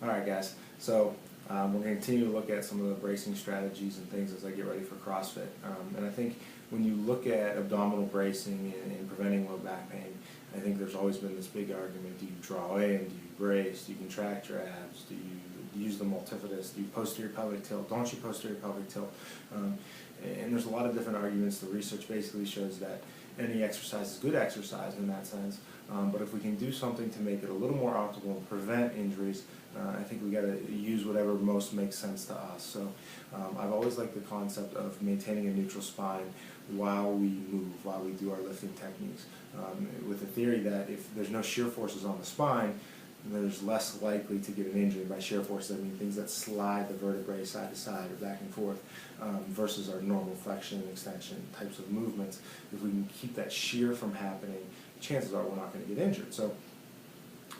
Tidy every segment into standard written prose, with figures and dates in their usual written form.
Alright guys, so we're going to continue to look at some of the bracing strategies and things as I get ready for CrossFit. And I think when you look at abdominal bracing and preventing low back pain, I think there's always been this big argument: do you draw in, do you brace, do you contract your abs, do you use the multifidus, do you posterior pelvic tilt, don't you posterior pelvic tilt? And there's a lot of different arguments. The research basically shows that any exercise is good exercise in that sense, but if we can do something to make it a little more optimal and prevent injuries, I think we got to use whatever most makes sense to us. So I've always liked the concept of maintaining a neutral spine while we move, while we do our lifting techniques, with the theory that if there's no shear forces on the spine, there's less likely to get an injury. By shear forces, I mean things that slide the vertebrae side to side or back and forth, versus our normal flexion and extension types of movements. If we can keep that shear from happening, chances are we're not going to get injured. So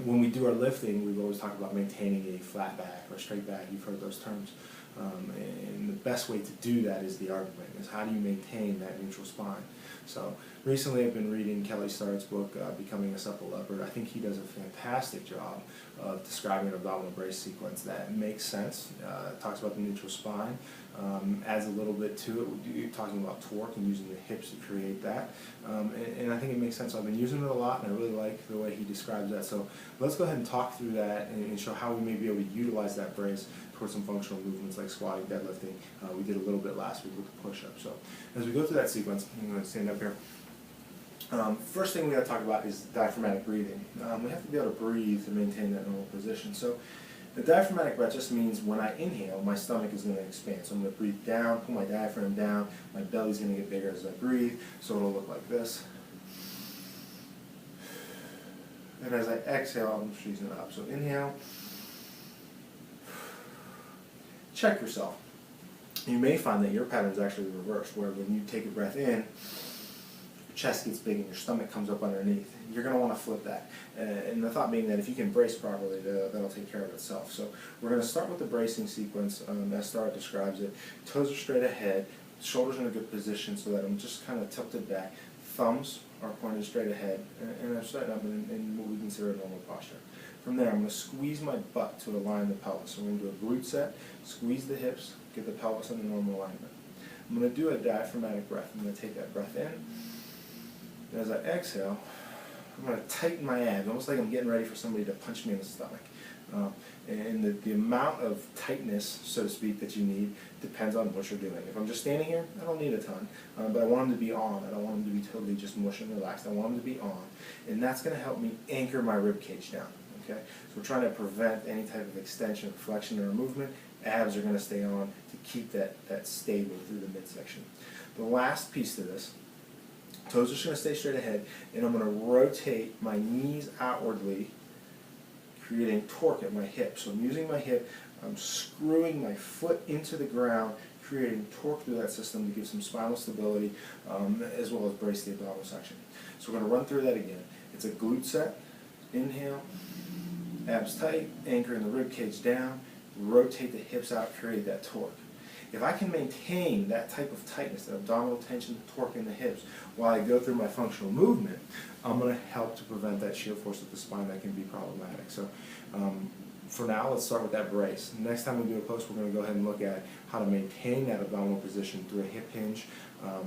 when we do our lifting, we've always talked about maintaining a flat back or straight back. You've heard those terms. And the best way to do that is the argument, is how do you maintain that neutral spine? So recently I've been reading Kelly Starrett's book, Becoming a Supple Leopard. I think he does a fantastic job of describing an abdominal brace sequence that makes sense. Talks about the neutral spine, adds a little bit to it, talking about torque and using the hips to create that. And I think it makes sense. So I've been using it a lot, and I really like the way he describes that. So let's go ahead and talk through that and show how we may be able to utilize that brace towards some functional movements like squatting, deadlifting. We did a little bit last week with the push-up. So as we go through that sequence, I'm going to stand up here. First thing we got to talk about is diaphragmatic breathing. We have to be able to breathe to maintain that normal position. So the diaphragmatic breath just means when I inhale, my stomach is going to expand. So I'm going to breathe down, pull my diaphragm down, my belly's going to get bigger as I breathe, so it'll look like this. And as I exhale, I'm squeezing it up. So inhale. Check yourself. You may find that your pattern is actually reversed, where when you take a breath in, your chest gets big and your stomach comes up underneath. You're going to want to flip that. And the thought being that if you can brace properly, that'll take care of itself. So we're going to start with the bracing sequence as Starrett describes it. Toes are straight ahead, shoulders in a good position so that I'm just kind of tilted back. Thumbs are pointed straight ahead, and I'm starting up in what we consider a normal posture. From there, I'm going to squeeze my butt to align the pelvis. So I'm going to do a glute set, squeeze the hips, get the pelvis in the normal alignment. I'm going to do a diaphragmatic breath. I'm going to take that breath in. And as I exhale, I'm going to tighten my abs, almost like I'm getting ready for somebody to punch me in the stomach. And the amount of tightness, so to speak, that you need depends on what you're doing. If I'm just standing here, I don't need a ton, but I want them to be on. I don't want them to be totally just mush and relaxed. I want them to be on, and that's going to help me anchor my rib cage down. Okay, so we're trying to prevent any type of extension, flexion, or movement. Abs are going to stay on to keep that stable through the midsection. The last piece to this, toes are just going to stay straight ahead, and I'm going to rotate my knees outwardly, creating torque at my hip. So I'm using my hip, I'm screwing my foot into the ground, creating torque through that system to give some spinal stability, as well as brace the abdominal section. So we're going to run through that again. It's a glute set. Inhale, abs tight, anchoring the rib cage down, rotate the hips out, create that torque. If I can maintain that type of tightness, that abdominal tension, torque in the hips, while I go through my functional movement, I'm going to help to prevent that shear force of the spine that can be problematic. So for now, let's start with that brace. Next time we do a post, we're going to go ahead and look at how to maintain that abdominal position through a hip hinge,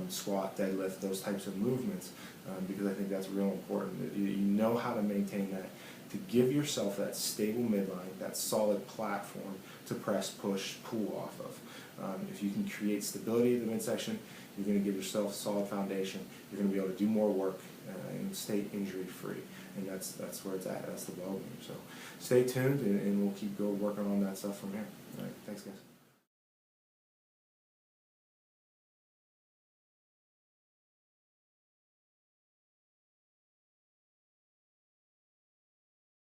squat, deadlift, those types of movements, because I think that's real important. You know how to maintain that, to give yourself that stable midline, that solid platform to press, push, pull off of. If you can create stability in the midsection, you're going to give yourself a solid foundation. You're going to be able to do more work and stay injury-free. And that's where it's at. That's the ballgame. So stay tuned, and we'll keep working on that stuff from here. All right, thanks, guys.